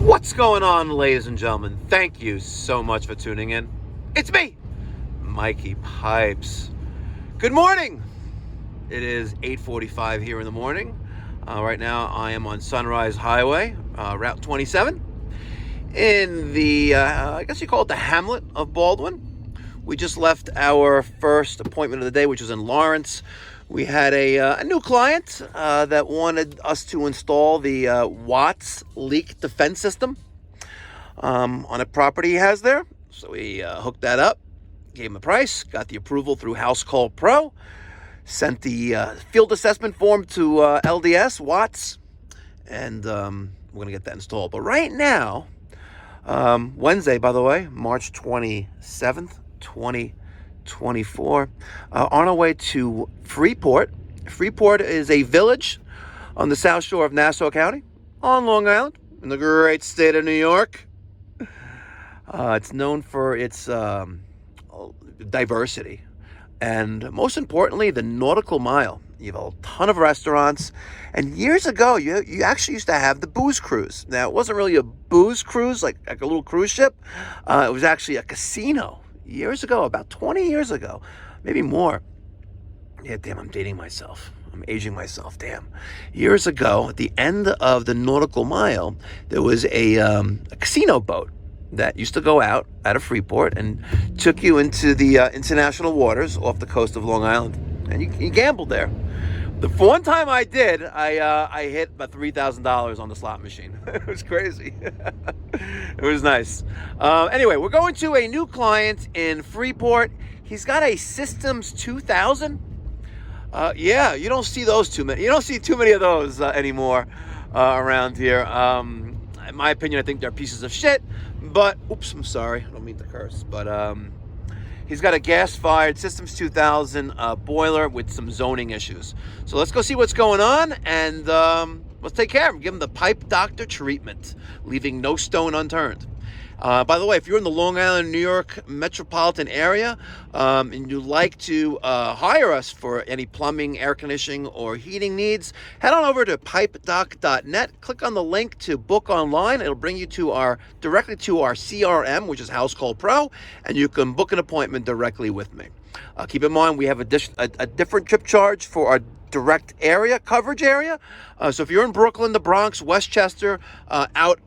What's going on, ladies and gentlemen? Thank you so much for tuning in. It's me, Mikey Pipes. Good morning. It is 8:45 here in the morning. Right now I am on Sunrise Highway, Route 27, in the, I guess you call it the hamlet of Baldwin. We just left our first appointment of the day, which was in Lawrence. We had a new client that wanted us to install the Watts leak defense system on a property he has there. So we hooked that up, gave him a price, got the approval through House Call Pro, sent the field assessment form to LDS Watts, and we're going to get that installed. But right now, Wednesday, by the way, March 27th, 2024, on our way to Freeport. Freeport is a village on the south shore of Nassau County on Long Island in the great state of New York. It's known for its diversity and, most importantly, the nautical mile. You have a ton of restaurants, and years ago you actually used to have the booze cruise. Now, it wasn't really a booze cruise like a little cruise ship. It was actually a casino. Years ago, about 20 years ago, maybe more. Yeah, damn, I'm dating myself. I'm aging myself, damn. Years ago, at the end of the nautical mile, there was a casino boat that used to go out of Freeport and took you into the international waters off the coast of Long Island. And you gambled there. The one time I did, I hit about $3,000 on the slot machine. It was crazy. It was nice. Anyway, we're going to a new client in Freeport. He's got a Systems 2000. Yeah, you don't see those too many. You don't see too many of those anymore around here. In my opinion, I think they're pieces of shit. But, oops, I'm sorry. I don't mean to curse. But he's got a gas-fired Systems 2000 boiler with some zoning issues. So let's go see what's going on, and let's take care of him. Give him the pipe doctor treatment, leaving no stone unturned. By the way, if you're in the Long Island, New York metropolitan area, and you'd like to hire us for any plumbing, air conditioning, or heating needs, head on over to pipedoc.net. Click on the link to book online. It'll bring you to directly to our CRM, which is House Call Pro, and you can book an appointment directly with me. Keep in mind, we have a different trip charge for our direct area, coverage area. So if you're in Brooklyn, the Bronx, Westchester, out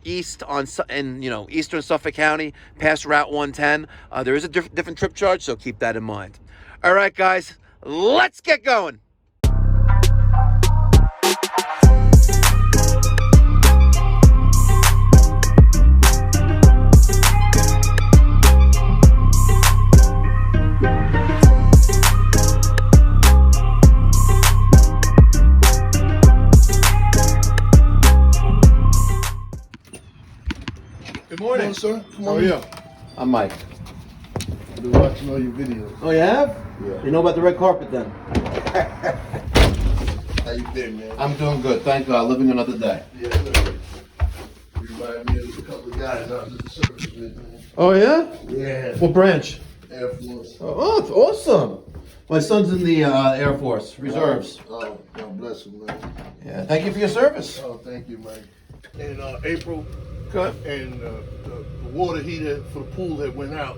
east in eastern Suffolk County, past Route 110, there is a different trip charge, so keep that in mind. All right, guys, let's get going. Good morning, sir. Come How on are you? I'm Mike. I've been watching all your videos. Oh, you have? Yeah. You know about the red carpet then? How you been, man? I'm doing good, thank God. Living another day. Yeah, look. You remind me of a couple of guys out in the service with, man. Oh, yeah? Yeah. What branch? Air Force. Oh, it's awesome. My son's in the Air Force, reserves. Oh, God bless him, man. Yeah, thank you for your service. Oh, thank you, Mike. In April, Good. and the water heater for the pool had went out.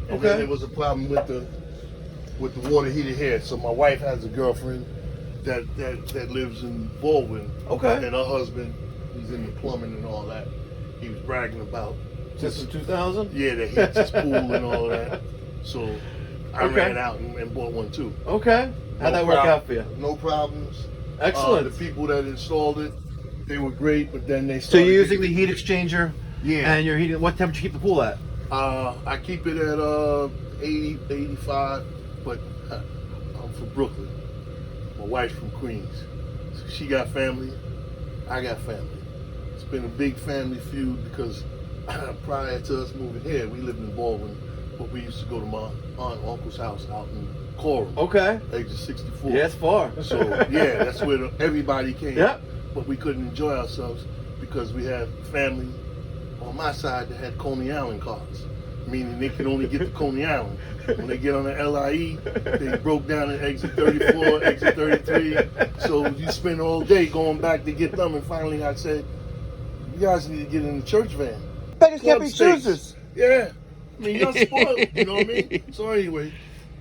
And Okay. then there was a problem with the water heater here. So my wife has a girlfriend that lives in Baldwin. Okay. And her husband, he's in the plumbing and all that. He was bragging about System 2000? yeah, that heats his pool and all that. So I Okay. ran out and bought one too. Okay. How'd that work out for you? No problems. Excellent. The people that installed it, they were great, but then they So started you're using the heat exchanger? Yeah. And you're heating, what temperature you keep the pool at? I keep it at 80, 85, but I'm from Brooklyn. My wife's from Queens. So she got family, I got family. It's been a big family feud because prior to us moving here, we lived in Baldwin, but we used to go to my aunt and uncle's house out in Coram. Okay. Exit 64. Yeah, it's far. So yeah, that's where everybody came. Yep. But we couldn't enjoy ourselves because we had family on my side that had Coney Island cars, meaning they could only get to Coney Island. When they get on the LIE, they broke down at exit 34, exit 33. So you spend all day going back to get them, and finally I said, You guys need to get in the church van. Beggars can't be Club steaks. choosers. Yeah. I mean, y'all spoiled. You know what I mean? So anyway,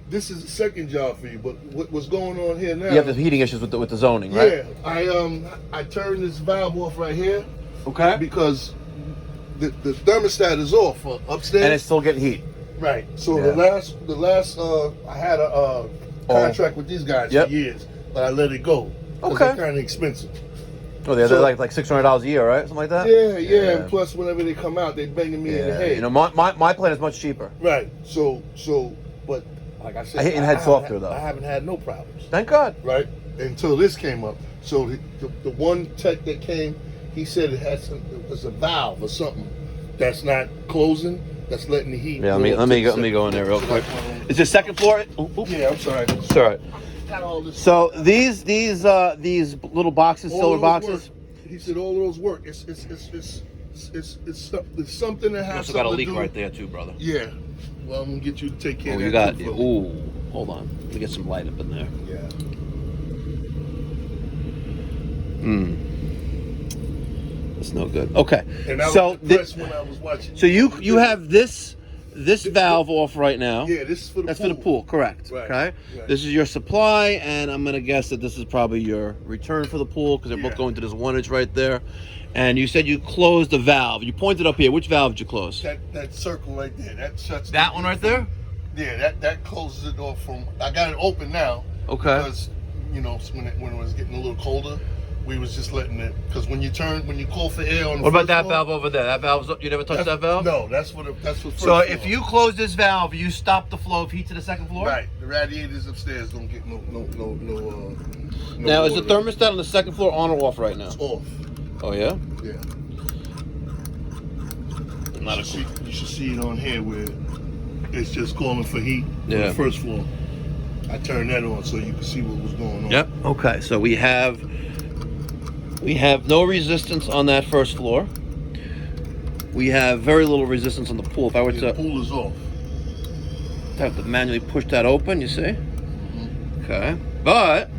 this is the second job for you. But what's going on here now? You have the heating issues with the zoning, right? Yeah. I turned this valve off right here. Okay. Because the thermostat is off upstairs. And it's still getting heat. Right. So Yeah. the last I had a contract with these guys for years, but I let it go. Okay. They're kind of expensive. Oh, they're like $600 a year, right? Something like that. Yeah. And plus, whenever they come out, they banging me in the head. You know, my plan is much cheaper. Right. So, but like I said, I hit your head softer though. I haven't had no problems. Thank God. Right. Until this came up. So the one tech that came, he said it was a valve or something that's not closing. That's letting the heat. Yeah, let me go in there real quick. Is this second floor? Yeah, I'm sorry. It's all right. So these little boxes, silver boxes. Work. He said all of those work. It's something that has. You also got a leak right there too, brother. Yeah. Well, I'm gonna get you to take care of that. You got. Ooh, hold on. Let me get some light up in there. Yeah. It's no good. Okay. And I was depressed when I was watching. So you have this valve off right now. Yeah, this is for the pool. That's for the pool, correct. Right. Okay. Right. This is your supply, and I'm gonna guess that this is probably your return for the pool because they're both going to this 1 inch right there. And you said you closed the valve. You pointed up here. Which valve did you close? That circle right there. That shuts. That one right there? Yeah, that closes it off from. I got it open now. Okay. Because when it was getting a little colder, we was just letting it. Because when you call for air on the What about first that floor, valve over there? That valve, you never touched that valve? No, that's for first So floor. if you close this valve, you stop the flow of heat to the second floor? Right, the radiators upstairs don't get no. Now, is the water. thermostat on the second floor on or off right now? It's off. Oh, yeah? Yeah. You should see it on here where it's just calling for heat on Yeah. the first floor. I turned that on so you can see what was going on. Yep. Okay, so we have no resistance on that first floor. We have very little resistance on the pool. If I were The to pool is off. have to manually push that open, you see? Mm-hmm. Okay. But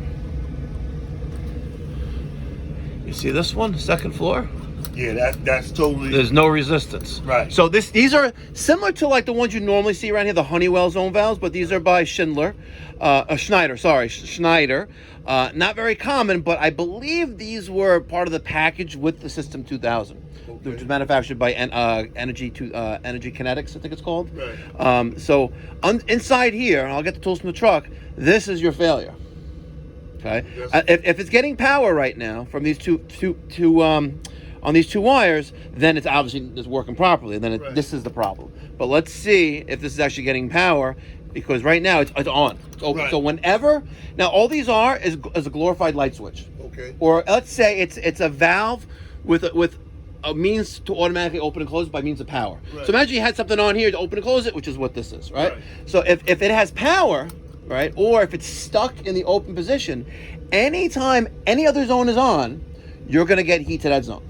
you see this one, second floor? Yeah, that's totally. There's no resistance. Right. So these are similar to like the ones you normally see around here, the Honeywell zone valves, but these are by Schneider. Schneider. Not very common, but I believe these were part of the package with the System 2000, which was manufactured by Energy Kinetics, I think it's called. Right. So inside here, and I'll get the tools from the truck, this is your failure. Okay. If it's getting power right now from these on these two wires, then it's obviously it's working properly. Then this is the problem. But let's see if this is actually getting power, because right now it's on. It's open. Right. So whenever now, all these is a glorified light switch. Okay. Or let's say it's a valve with a means to automatically open and close by means of power. Right. So imagine you had something on here to open and close it, which is what this is, right? So if it has power, right, or if it's stuck in the open position, anytime any other zone is on, you're going to get heat to that zone.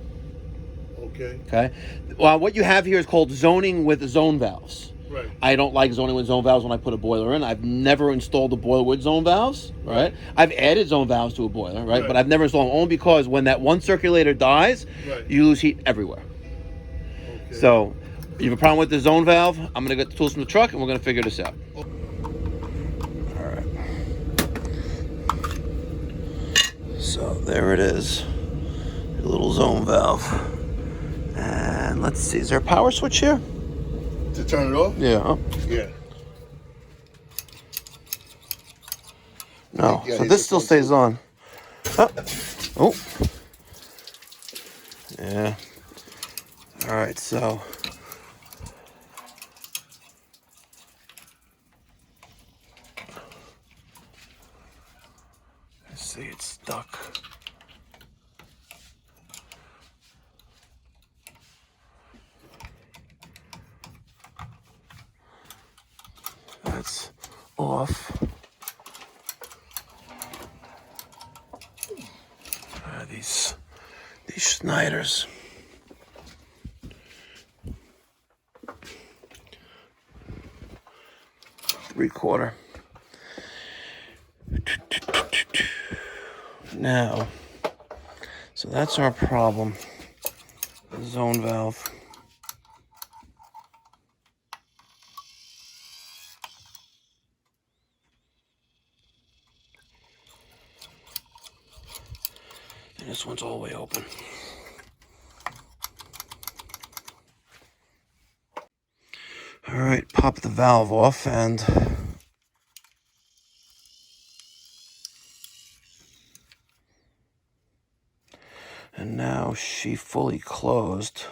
Okay. Well, what you have here is called zoning with zone valves. Right. I don't like zoning with zone valves when I put a boiler in. I've never installed a boiler with zone valves, right? I've added zone valves to a boiler, right? But I've never installed them, only because when that one circulator dies, you lose heat everywhere. Okay. So, you have a problem with the zone valve? I'm going to get the tools from the truck, and we're going to figure this out. All right. So, there it is. The little zone valve. And let's see, is there a power switch here? To turn it off? Yeah. Yeah. No, so this still stays on. Oh. Yeah. All right, so. Let's see, it's stuck. That's off. These Schneiders. Three-quarter. Now, so that's our problem. zone valve. And this one's all the way open. All right, pop the valve off and now she fully closed.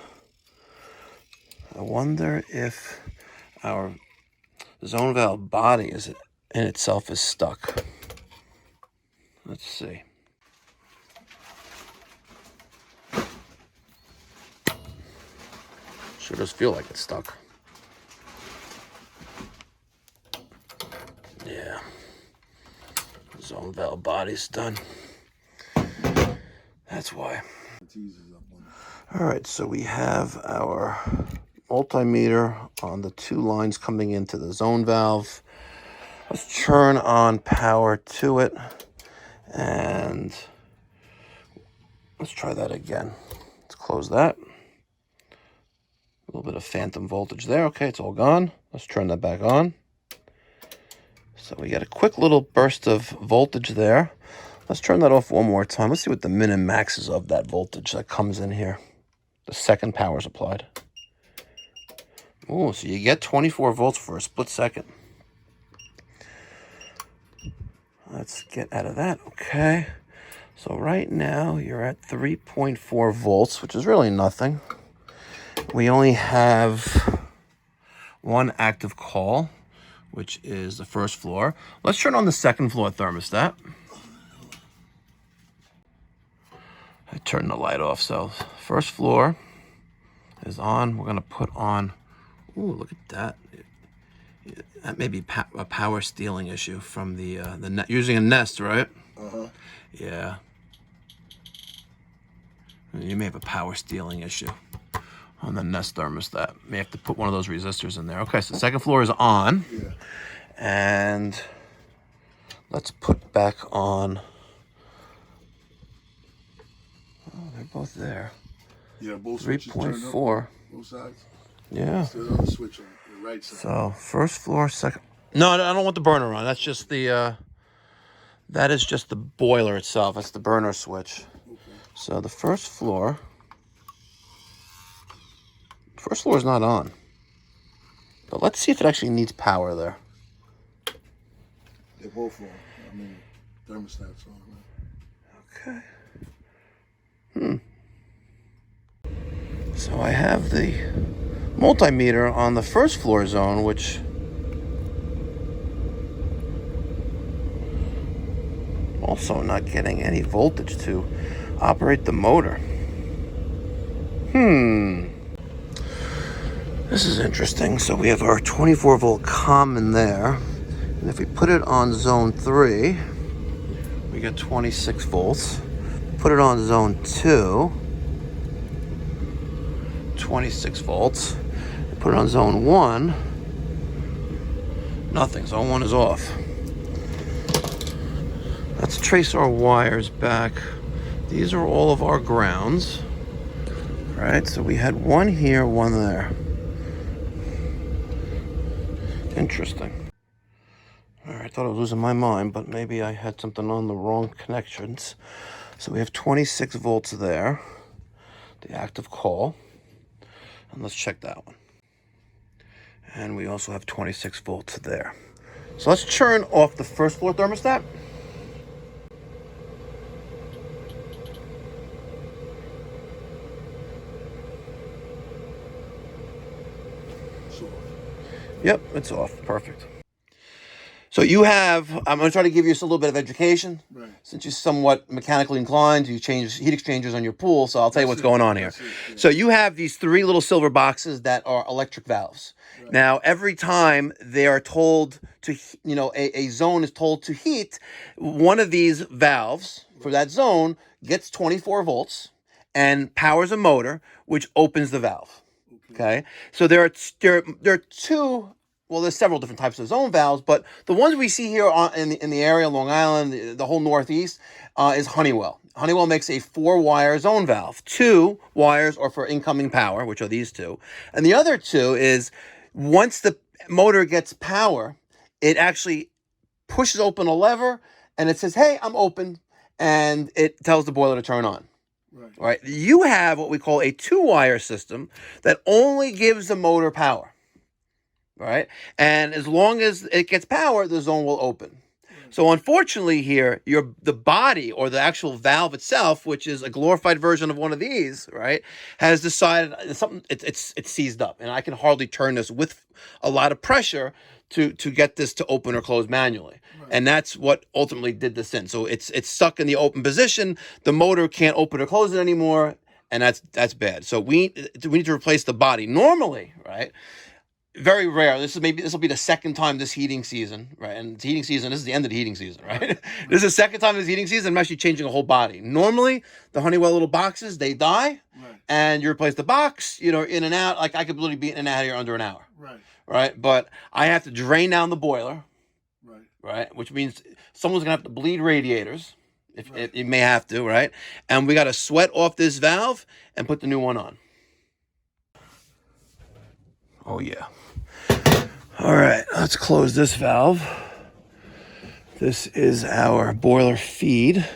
I wonder if our zone valve body in itself is stuck. Let's see. Sure does feel like it's stuck. Yeah. Zone valve body's done. That's why. All right, so we have our multimeter on the two lines coming into the zone valve. Let's turn on power to it, and let's try that again. Let's close that. A little bit of phantom voltage there. Okay, it's all gone. Let's turn that back on. So we got a quick little burst of voltage there. Let's turn that off one more time. Let's see what the min and max is of that voltage that comes in here. The second power is applied. Oh, so you get 24 volts for a split second. Let's get out of that. Okay. So right now you're at 3.4 volts, which is really nothing. We only have one active call, which is the first floor. Let's turn on the second floor thermostat. I turned the light off, so first floor is on. We're gonna put on, ooh, look at that. That may be a power stealing issue from the using a Nest, right? Uh-huh. Yeah. You may have a power stealing issue on the Nest thermostat. May have to put one of those resistors in there. Okay, so the second floor is on. Yeah. And let's put back on. Oh, they're both there. Yeah, both switches turned up. 3.4. Both sides. Yeah. Still on the switch on the right side. So first floor, second. No, I don't want the burner on. That's just the. That is just the boiler itself. That's the burner switch. Okay. So the first floor. First floor is not on. But let's see if it actually needs power there. They're both on. I mean, thermostat's on. Okay. So I have the multimeter on the first floor zone, which also not getting any voltage to operate the motor. This is interesting. So we have our 24 volt common there. And if we put it on zone 3, we get 26 volts. Put it on zone 2, 26 volts. Put it on zone 1, nothing. Zone 1 is off. Let's trace our wires back. These are all of our grounds. All right, so we had one here, one there. Interesting. All right, I thought I was losing my mind, but maybe I had something on the wrong connections. So we have 26 volts there, the active call. And let's check that one. And we also have 26 volts there. So let's turn off the first floor thermostat. Yep, it's off. Perfect. So you have, I'm going to try to give you just a little bit of education. Right. Since you're somewhat mechanically inclined, you change heat exchangers on your pool, so I'll tell you what's going on here. Yeah. So you have these three little silver boxes that are electric valves. Right. Now, every time they are told to, a zone is told to heat, one of these valves for that zone gets 24 volts and powers a motor, which opens the valve. Okay. So there are two well, there's several different types of zone valves, but the ones we see here in the area, Long Island, the whole Northeast, is Honeywell. Honeywell makes a 4-wire zone valve. 2 wires are for incoming power, which are these 2. And the other 2 is once the motor gets power, it actually pushes open a lever and it says, hey, I'm open. And it tells the boiler to turn on. Right. You have what we call a 2-wire system that only gives the motor power. Right. And as long as it gets power, the zone will open. So unfortunately here, the body or the actual valve itself, which is a glorified version of one of these, right, has decided something it's seized up, and I can hardly turn this with a lot of pressure to get this to open or close manually. Right. And that's what ultimately did this in. So it's stuck in the open position. The motor can't open or close it anymore, and that's bad. So we need to replace the body. Normally, right? Very rare. This will be the second time this heating season, right? And heating season, this is the end of the heating season, right? This is the second time this heating season. I'm actually changing a whole body. Normally, the Honeywell little boxes, they die, right, and you replace the box, in and out. Like I could literally be in and out of here under an hour, right? But I have to drain down the boiler, right? Which means someone's gonna have to bleed radiators, if you may have to, right? And we got to sweat off this valve and put the new one on. Oh yeah. All right, let's close this valve. This is our boiler feed.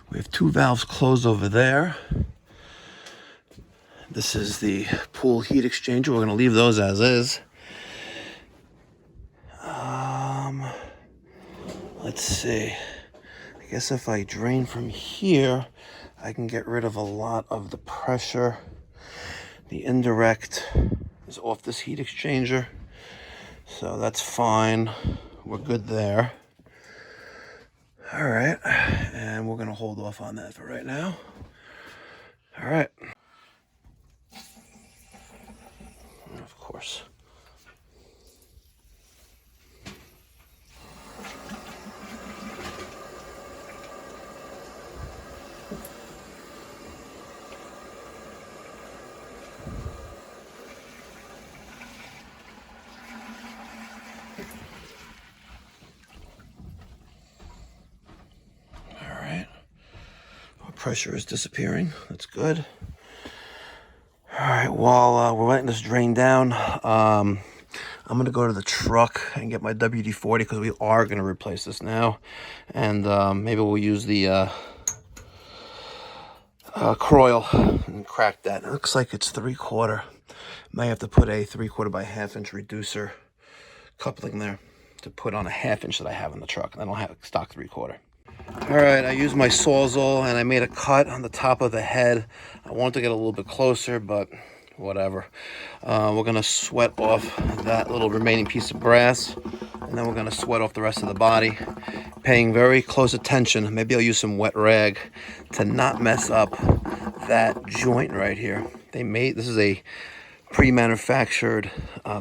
We have 2 valves closed over there. This is the pool heat exchanger. We're going to leave those as is. Let's see. I guess if I drain from here, I can get rid of a lot of the pressure. The indirect is off this heat exchanger. So that's fine. We're good there. All right. And we're going to hold off on that for right now. All right. Of course. Pressure is disappearing. That's good. All right, while we're letting this drain down, I'm going to go to the truck and get my WD-40 because we are going to replace this now. And maybe we'll use the Croyle and crack that. It looks like it's 3/4. May have to put a 3/4 by 1/2 inch reducer coupling there to put on a 1/2 inch that I have in the truck. And I don't have stock 3/4. All right, I used my Sawzall and I made a cut on the top of the head. I wanted to get a little bit closer, but whatever. We're going to sweat off that little remaining piece of brass, and then we're going to sweat off the rest of the body, paying very close attention. Maybe I'll use some wet rag to not mess up that joint right here. This is a pre-manufactured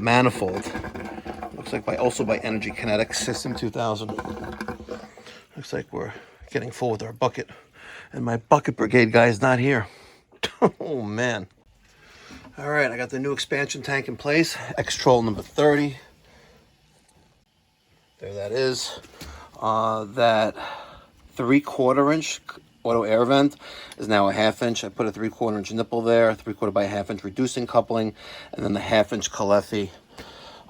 manifold. Looks like also by Energy Kinetics System 2000. Looks like we're getting full with our bucket. And my bucket brigade guy is not here. Oh, man. All right, I got the new expansion tank in place. X-Troll number 30. There that is. That 3/4 inch auto air vent is now a 1/2 inch. I put a 3/4 inch nipple there, 3/4 by 1/2 inch reducing coupling, and then the 1/2 inch Calefi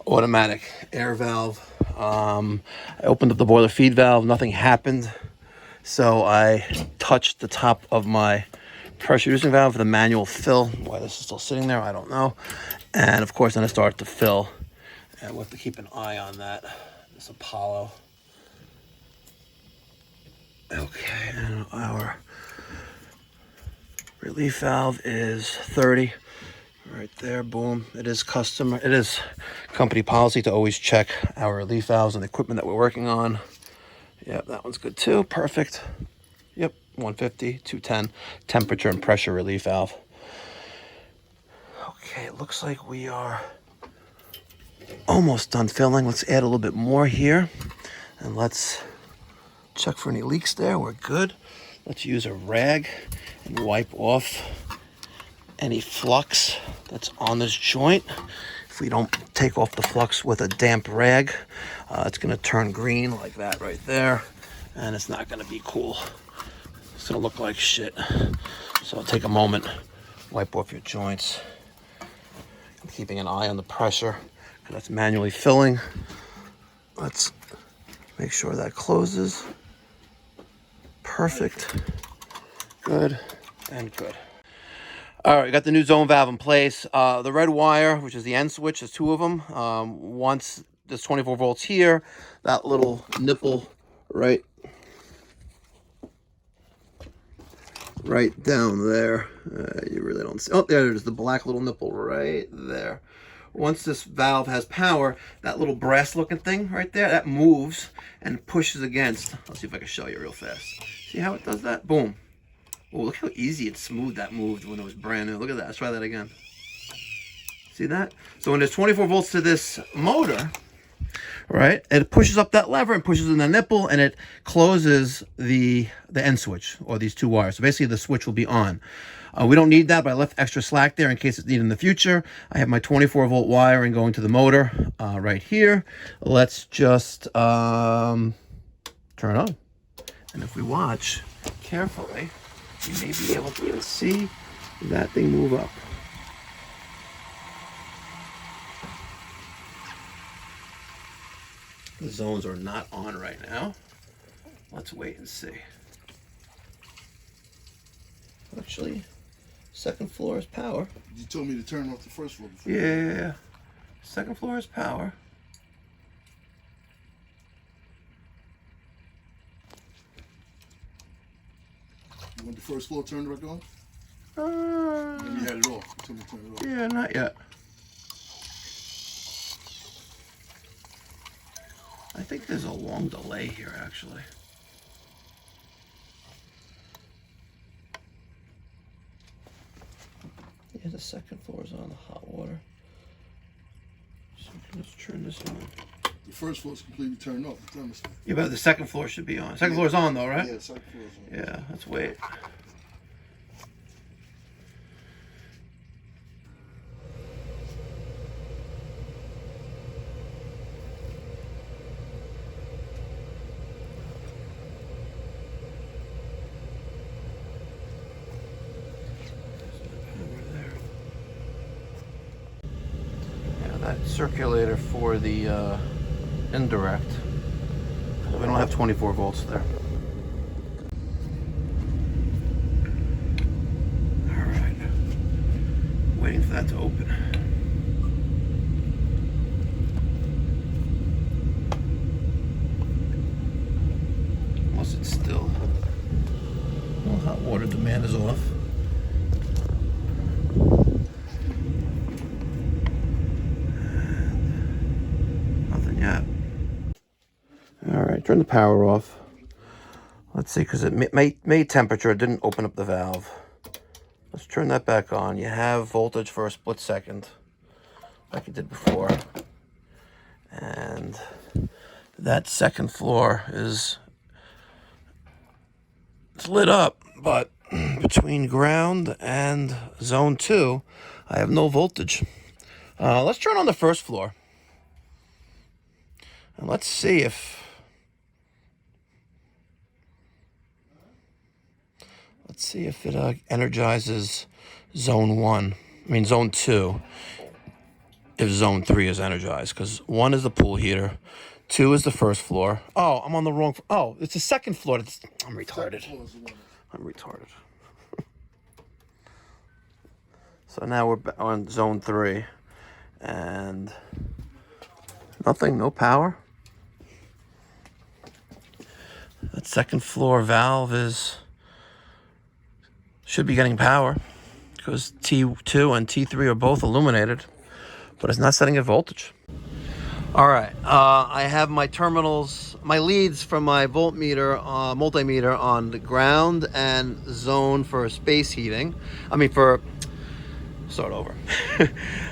automatic air valve. I opened up the boiler feed valve, nothing happened, so I touched the top of my pressure reducing valve for the manual fill. Why this is still sitting there, I don't know. And of course then I start to fill, and we'll have to keep an eye on that. This Apollo. Okay, and our relief valve is 30. Right there, boom. It is company policy to always check our relief valves and the equipment that we're working on. Yep, that one's good too. Perfect. Yep, 150, 210. Temperature and pressure relief valve. Okay, it looks like we are almost done filling. Let's add a little bit more here. And let's check for any leaks there. We're good. Let's use a rag and wipe off any flux that's on this joint. if we don't take off the flux with a damp rag, it's going to turn green like that right there, and it's not going to be cool. It's going to look like shit. So take a moment, wipe off your joints. I'm keeping an eye on the pressure because that's manually filling. Let's make sure that closes. Perfect. Good and good. All right, we got the new zone valve in place. The red wire, which is the end switch, there's two of them. Once there's 24 volts here, that little nipple right down there. You really don't see. Oh, there it is, the black little nipple right there. Once this valve has power, that little brass looking thing right there, that moves and pushes against. Let's see if I can show you real fast. See how it does that? Boom. Oh, look how easy and smooth that moved when it was brand new. Look at that. Let's try that again. See that? So when there's 24 volts to this motor, right, it pushes up that lever and pushes in the nipple, and it closes the end switch, or these two wires. So basically the switch will be on. We don't need that, but I left extra slack there in case it's needed in the future. I have my 24 volt wiring going to the motor right here. Let's just turn it on. And if we watch carefully, you may be able to even see that thing move up. The zones are not on right now. Let's wait and see. Actually, second floor is power. You told me to turn off the first floor before. Yeah. Second floor is power. You want the first floor turned back on? Then you had it off. You told me to turn it off. Yeah, not yet. I think there's a long delay here, actually. Yeah, the second floor is on the hot water. So we can just turn this on. The first floor is completely turned off. The thermostat. Yeah, but the second floor should be on. Second floor is on, though, right? Yeah, second floor is on. Yeah, let's wait. That circulator for the indirect. We don't have 24 volts there. All right. Waiting for that to open. Unless it's still. Well, hot water demand is off. All right, turn the power off. Let's see, because it made temperature. It didn't open up the valve. Let's turn that back on. You have voltage for a split second, like you did before. And that second floor is it's lit up, but between ground and zone 2, I have no voltage. Let's turn on the first floor. And let's see if it energizes zone 1. I mean zone 2. If zone 3 is energized, because 1 is the pool heater, 2 is the first floor. Oh, I'm on the wrong. Oh, it's the second floor. I'm retarded. I'm retarded. So now we're on zone 3, and nothing, no power. That second floor valve should be getting power because T2 and T3 are both illuminated, but it's not setting at voltage. All right, I have my terminals, my leads from my voltmeter, multimeter on the ground and zone for space heating. Start over.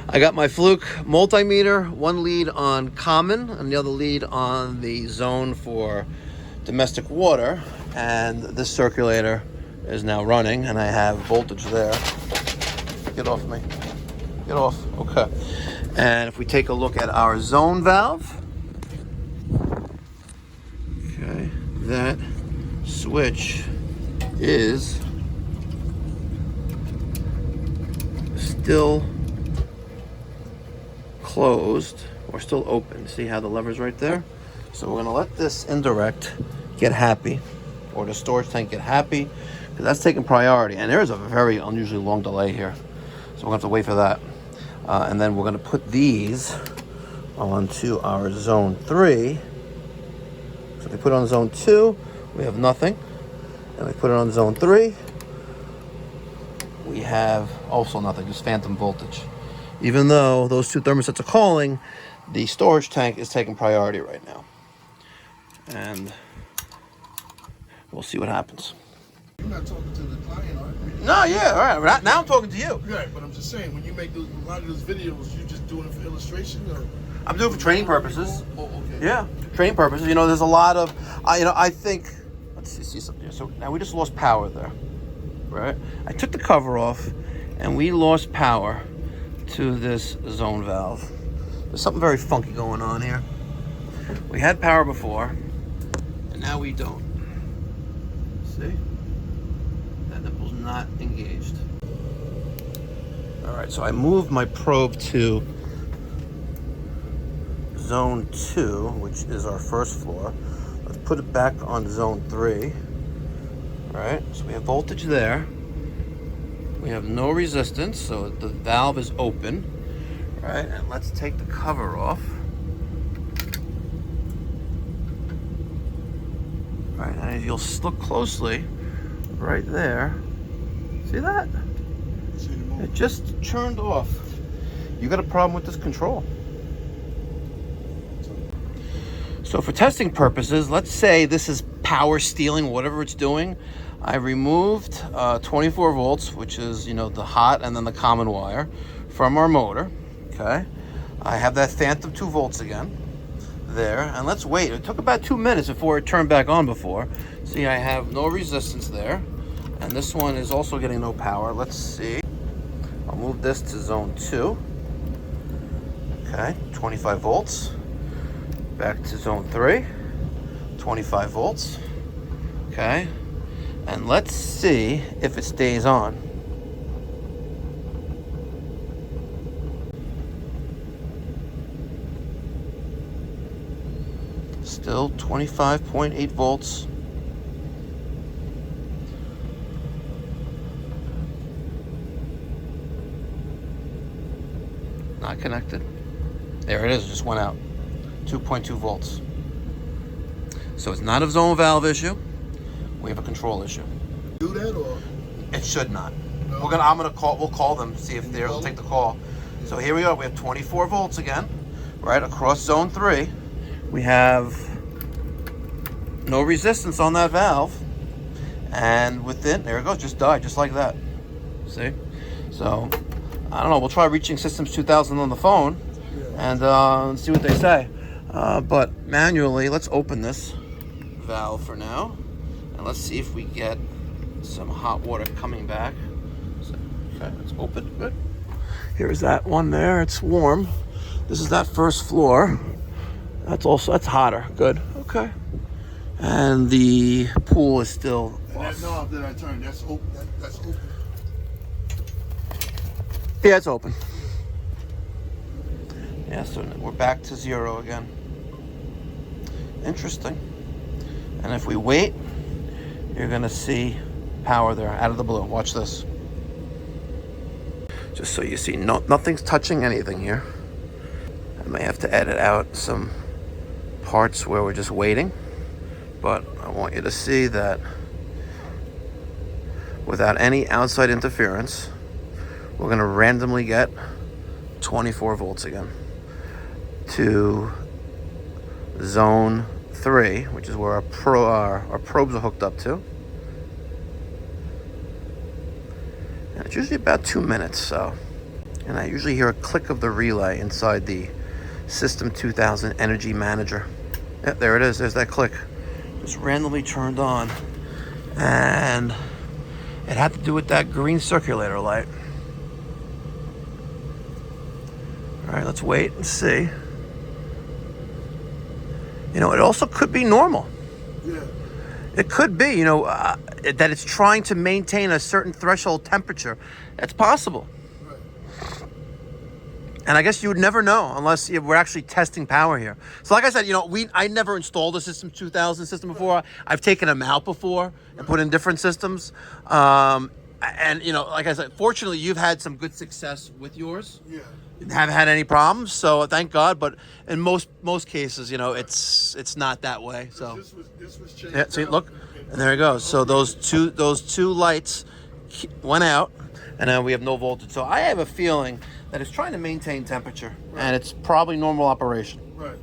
I got my Fluke multimeter, one lead on common and the other lead on the zone for domestic water, and this circulator is now running and I have voltage there. Get off me. Get off. Okay. And if we take a look at our zone valve, okay, that switch is still closed or still open. See how the lever's right there? So we're gonna let this indirect get happy, or the storage tank get happy, because that's taking priority. And there is a very unusually long delay here. So we're gonna have to wait for that. And then we're gonna put these onto our zone 3. So if we put it on zone 2, we have nothing. And we put it on zone 3, we have also nothing, just phantom voltage. Even though those two thermostats are calling, the storage tank is taking priority right now. And we'll see what happens. You're not talking to the client, are you? No, yeah, all right. Now I'm talking to you. Right, but I'm just saying, when you make a lot of those videos, you just doing it for illustration, or? I'm doing it for training purposes. Oh, okay. Yeah, training purposes. You know, there's a lot of, I think, let's see something here. So now we just lost power there, right? I took the cover off, and we lost power to this zone valve. There's something very funky going on here. We had power before, and now we don't. See? That nipple's not engaged. All right, so I moved my probe to zone 2, which is our first floor. Let's put it back on zone 3. All right, so we have voltage there. We have no resistance, so the valve is open. All right, and let's take the cover off. All right, and you'll look closely right there. See that? It just turned off. You got a problem with this control. So for testing purposes, let's say this is power stealing, whatever it's doing. I removed 24 volts, which is, the hot and then the common wire from our motor, okay? I have that phantom 2 volts again there, and let's wait. It took about 2 minutes before it turned back on before. See, I have no resistance there, and this one is also getting no power. Let's see. I'll move this to zone 2. Okay, 25 volts. Back to zone 3, 25 volts. Okay, and let's see if it stays on. Still 25.8 volts. Not connected. There it is, it just went out. 2.2 volts. So it's not a zone valve issue. We have a control issue. Do that, or? It should not. No. We'll call them, see if they'll take the call. Yeah. So here we are. We have 24 volts again, right across zone 3. We have no resistance on that valve, and within, there it goes, just died, just like that. See? So I don't know. We'll try reaching Systems 2000 on the phone, and see what they say. But manually, let's open this valve for now, and let's see if we get some hot water coming back. So, okay, it's open. Good. Here's that one there. It's warm. This is that first floor. That's hotter. Good. Okay. And the pool is still And off. that knob that I turned, that's open. That's open. Yeah, it's open. Yeah, so we're back to 0 again. Interesting. And if we wait, you're gonna see power there out of the blue. Watch this. Just so you see, nothing's touching anything here. I may have to edit out some parts where we're just waiting, but I want you to see that without any outside interference, we're gonna randomly get 24 volts again to zone 3, which is where our probes are hooked up to. And it's usually about 2 minutes, so. And I usually hear a click of the relay inside the System 2000 Energy Manager. Yep, there it is. There's that click. Just randomly turned on. And it had to do with that green circulator light. All right, let's wait and see. You know, it also could be normal. Yeah. It could be, you know, that it's trying to maintain a certain threshold temperature. That's possible. Right. And I guess you would never know unless we're actually testing power here. So like I said, you know, I never installed a System 2000 system before. I've taken them out before and put in different systems. And, you know, like I said, fortunately, you've had some good success with yours. Yeah. Haven't had any problems, so thank God. But in most cases, you know, it's not that way. So This was changed. yeah, see, look, and there it goes. So those two lights went out, and now we have no voltage. So I have a feeling that it's trying to maintain temperature, and it's probably normal operation. Right.